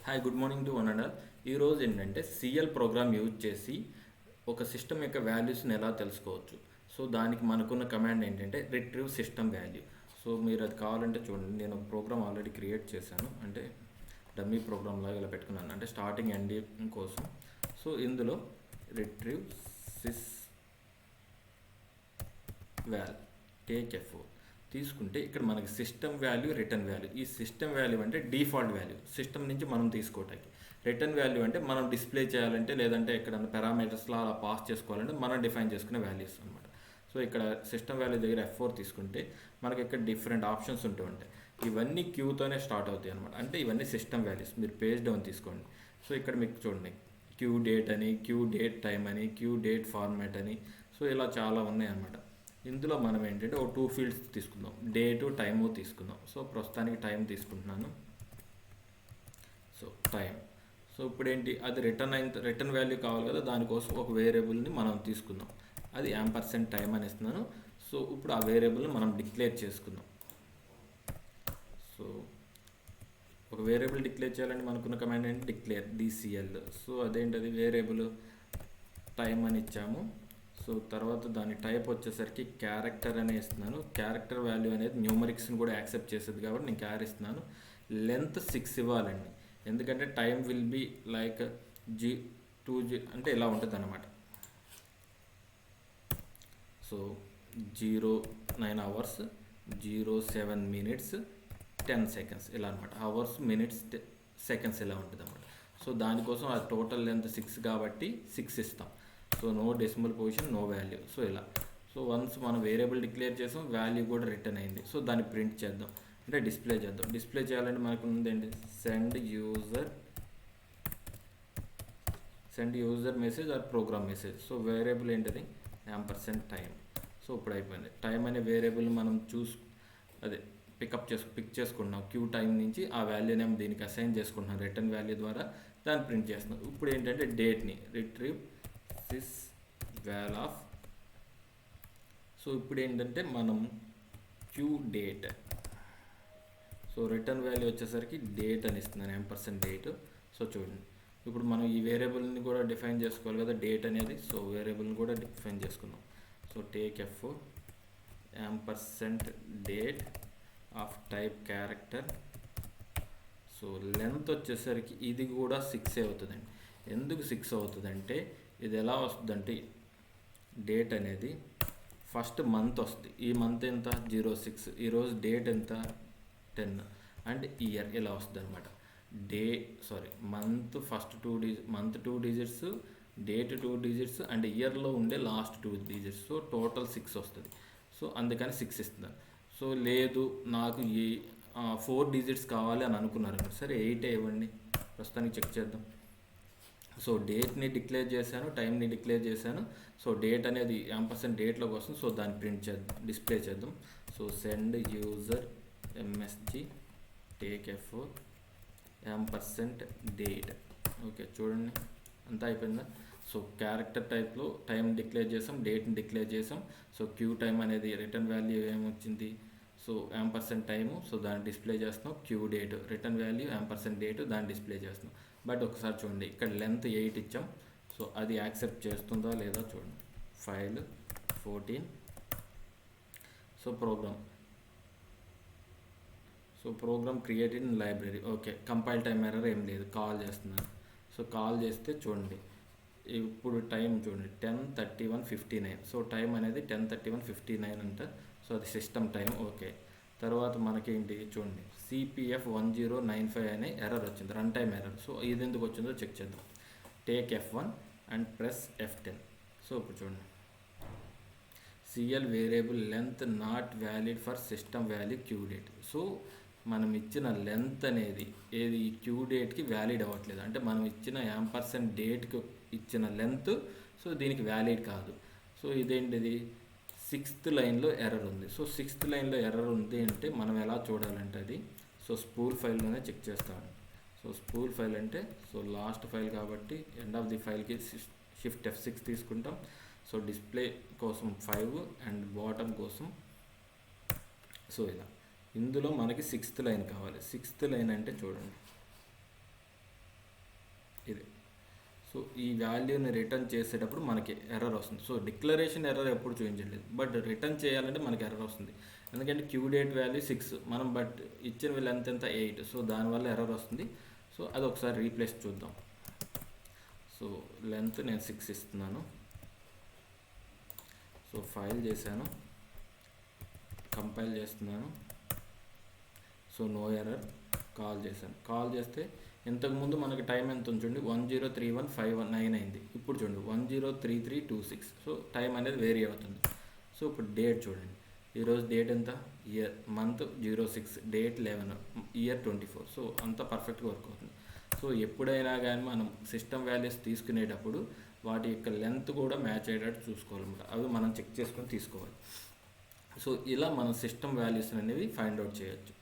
Hi good morning to one and all. ఈరోజు ఏంటంటే CL programme use చేసి ఒక సిస్టమ్ యొక్క వాల్యూస్ని ఎలా తెలుసుకోవచ్చు. సో దానికి మనకున్న కమాండ్ ఏంటంటే రిట్రీవ్ సిస్టమ్ వాల్యూ. సో మీరు అది కావాలంటే చూడండి, నేను ఒక ప్రోగ్రామ్ ఆల్రెడీ క్రియేట్ చేశాను, అంటే డమ్మీ ప్రోగ్రామ్ లాగా ఇలా పెట్టుకున్నాను, అంటే స్టార్టింగ్ ఎండింగ్ కోసం. సో ఇందులో retrieve sys val take F తీసుకుంటే ఇక్కడ మనకి సిస్టమ్ వాల్యూ, రిటర్న్ వాల్యూ. ఈ సిస్టమ్ వాల్యూ అంటే డిఫాల్ట్ వాల్యూ సిస్టమ్ నుంచి మనం తీసుకోవటానికి. రిటర్న్ వాల్యూ అంటే మనం డిస్ప్లే చేయాలంటే, లేదంటే ఎక్కడన్నా పారామీటర్స్లో అలా పాస్ చేసుకోవాలంటే మనం డిఫైన్ చేసుకునే వాల్యూస్ అనమాట. సో ఇక్కడ సిస్టమ్ వాల్యూ దగ్గర F4 తీసుకుంటే మనకి ఇక్కడ డిఫరెంట్ ఆప్షన్స్ ఉంటూ ఉంటాయి. ఇవన్నీ క్యూతోనే స్టార్ట్ అవుతాయి అనమాట. అంటే ఇవన్నీ సిస్టమ్ వాల్యూస్. మీరు పేజ్ డౌన్ తీసుకోండి. సో ఇక్కడ మీకు చూడండి, క్యూ డేట్ అని, క్యూ డేట్ టైం అని, క్యూ డేట్ ఫార్మాట్ అని, సో ఇలా చాలా ఉన్నాయి అన్నమాట. ఇందులో మనం ఏంటంటే ఒక 2 ఫీల్డ్స్ తీసుకుందాం, డేటు టైము తీసుకుందాం. సో ప్రస్తుతానికి టైం తీసుకుంటున్నాను. So time. సో ఇప్పుడు ఏంటి, అది రిటర్న్ వాల్యూ కావాలి కదా, దానికోసం ఒక వేరియబుల్ని మనం తీసుకుందాం. అది %టైం అని ఇస్తున్నాను. సో ఇప్పుడు ఆ వేరియబుల్ని మనం డిక్లేర్ చేసుకుందాం. సో ఒక వేరియబుల్ డిక్లేర్ చేయాలంటే మనకున్న కమాండ్ ఏంటి, డిక్లేర్ డిసిఎల్. సో అదేంటది, వేరియబుల్ టైం అని ఇచ్చాము. సో తర్వాత దాని టైప్ వచ్చేసరికి క్యారెక్టర్ అని ఇస్తున్నాను. క్యారెక్టర్ వాల్యూ అనేది న్యూమరిక్స్ని కూడా యాక్సెప్ట్ చేసేది కాబట్టి నేను క్యారెక్టర్ ఇస్తున్నాను. లెంత్ 6 ఇవ్వాలండి, ఎందుకంటే time will be like G2G అంటే ఇలా ఉంటుంది అన్నమాట. సో 09 hours 07 minutes 10 seconds ఇలా అనమాట. అవర్స్, మినిట్స్, సెకండ్స్ ఇలా ఉంటుంది అన్నమాట. సో దానికోసం అది టోటల్ లెంత్ 6 కాబట్టి 6 ఇస్తాం. So no decimal position, no value. So ఇలా. సో వన్స్ మనం వేరియబుల్ డిక్లేర్ చేసాం, వాల్యూ కూడా రిటర్న్ అయింది. సో దాన్ని ప్రింట్ చేద్దాం, అంటే డిస్ప్లే చేద్దాం. డిస్ప్లే చేయాలంటే మనకు ఉందేంటి, send user message or program message. So variable ఏంటది, %టైం. సో ఇప్పుడు అయిపోయింది. టైం అనే వేరియబుల్ మనం పిక్ చేసుకుంటున్నాం. క్యూ టైం నుంచి ఆ వాల్యూ నేమ్ దీనికి అసైన్ చేసుకుంటున్నాం రిటర్న్ వాల్యూ ద్వారా, దాన్ని ప్రింట్ చేస్తున్నాం. ఇప్పుడు ఏంటంటే డేట్ని రిట్రీవ్ సిస్ వాల్ ఆఫ్. సో ఇప్పుడు ఏంటంటే మనం Q date. So return value వచ్చేసరికి డేట్ అని ఇస్తున్నాను, డేట్. సో చూడండి, ఇప్పుడు మనం ఈ వేరియబుల్ని కూడా డిఫైన్ చేసుకోవాలి కదా, డేట్ అనేది. సో వేరియబుల్ని కూడా డిఫైన్ చేసుకుందాం. So take F %date of type character. So length వచ్చేసరికి ఇది కూడా 6 అవుతుందండి. ఎందుకు 6 అవుతుందంటే, ఇది ఎలా వస్తుందంటే, డేట్ అనేది ఫస్ట్ మంత్ వస్తుంది. ఈ మంత్ ఎంత, 06. ఈరోజు డేట్ ఎంత, 10. అండ్ ఇయర్ ఇలా వస్తుంది అనమాట. Month first 2 digits, date 2 digits, and ఇయర్లో ఉండే లాస్ట్ 2 డిజిట్స్. సో టోటల్ 6 వస్తుంది. సో అందుకని 6 ఇస్తున్నాను. సో లేదు నాకు ఈ 4 డిజిట్స్ కావాలి అని అనుకున్నారు, సరే 8 ఇవ్వండి. ప్రస్తుతానికి చెక్ చేద్దాం. సో డేట్ని డిక్లేర్ చేశాను, టైంని డిక్లేర్ చేశాను. సో డేట్ అనేది %డేట్లోకి వస్తుంది. సో దాన్ని డిస్ప్లే చేద్దాం. So send user MSG take F %date. Okay చూడండి, అంతా అయిపోయిందా. సో క్యారెక్టర్ టైప్లో టైం డిక్లేర్ చేసాం, డేట్ని డిక్లేర్ చేసాం. సో క్యూ టైం అనేది రిటర్న్ వాల్యూ ఏమొచ్చింది, సో %టైము. సో దాన్ని డిస్ప్లే చేస్తున్నాం. Q date return value %date, దాన్ని డిస్ప్లే చేస్తున్నాం. బట్ ఒకసారి చూడండి, ఇక్కడ లెంత్ 8 ఇచ్చాం. సో అది యాక్సెప్ట్ చేస్తుందా లేదా చూడండి. File 14. So program created in library. Okay, compile time error ఏం లేదు, కాల్ చేస్తున్నాను. సో కాల్ చేస్తే చూడండి, ఇప్పుడు టైం చూడండి 10:31:59. సో టైం అనేది 10:31:59 అంట. సో అది సిస్టమ్ టైం. ఓకే, తర్వాత మనకేంటి చూడండి, CPF1095 అనే ఎర్రర్ వచ్చింది, రన్ టైం ఎర్రర్. సో ఇది ఎందుకు వచ్చిందో చెక్ చేద్దాం. Take F1 and press F10. So ఇప్పుడు చూడండి, CL variable length not valid for system value Q date. So మనం ఇచ్చిన లెంత్ అనేది ఏది, ఈ క్యూ డేట్కి వ్యాలిడ్ అవ్వట్లేదు. అంటే మనం ఇచ్చిన %డేట్కి ఇచ్చిన లెంత్ సో దీనికి వ్యాలిడ్ కాదు. సో ఇదేంటిది, 6th లైన్లో ఎర్రర్ ఉంది. సో 6th లైన్లో ఎర్రర్ ఉంది అంటే మనం ఎలా చూడాలంటే అది, సో స్పూల్ ఫైల్లోనే చెక్ చేస్తాను. సో స్పూల్ ఫైల్ అంటే సో లాస్ట్ ఫైల్ కాబట్టి ఎండ్ ఆఫ్ ది ఫైల్కి షిఫ్ట్ F6 తీసుకుంటాం. సో డిస్ప్లే కోసం 5 అండ్ బాటమ్ కోసం. సో ఇలా ఇందులో మనకి 6th లైన్ కావాలి. 6th లైన్ అంటే చూడండి, ఇది. సో ఈ వాల్యూని రిటర్న్ చేసేటప్పుడు మనకి ఎర్రర్ వస్తుంది. సో డిక్లరేషన్ ఎర్రర్ ఎప్పుడు చూపించలేదు, బట్ రిటర్న్ చేయాలంటే మనకి ఎర్రర్ వస్తుంది. ఎందుకంటే క్యూ డేట్ వాల్యూ 6, మనం బట్ ఇచ్చిన లెంత్ ఎంత 8, సో దానివల్ల ఎర్రర్ వస్తుంది. సో అది ఒకసారి రీప్లేస్ చూద్దాం. సో లెంత్ నేను 6 ఇస్తున్నాను. సో ఫైల్ చేశాను, కంపైల్ చేస్తున్నాను. So no error. కాల్ చేశాను. కాల్ చేస్తే ఇంతకుముందు మనకి టైం ఎంత ఉంచండి, 103159 అయింది. ఇప్పుడు చూడండి 103326. సో టైం అనేది వేరీ అవుతుంది. సో ఇప్పుడు డేట్ చూడండి, ఈరోజు డేట్ ఎంత, year, month 06, date 11, year 24. So అంత పర్ఫెక్ట్గా వర్క్ అవుతుంది. సో ఎప్పుడైనా కానీ మనం సిస్టమ్ వాల్యూస్ తీసుకునేటప్పుడు వాటి యొక్క లెంత్ కూడా మ్యాచ్ అయ్యేటట్టు చూసుకోవాలన్నమాట. అవి మనం చెక్ చేసుకొని తీసుకోవాలి. సో ఇలా మనం సిస్టమ్ వాల్యూస్ అనేవి ఫైండ్ అవుట్ చేయొచ్చు.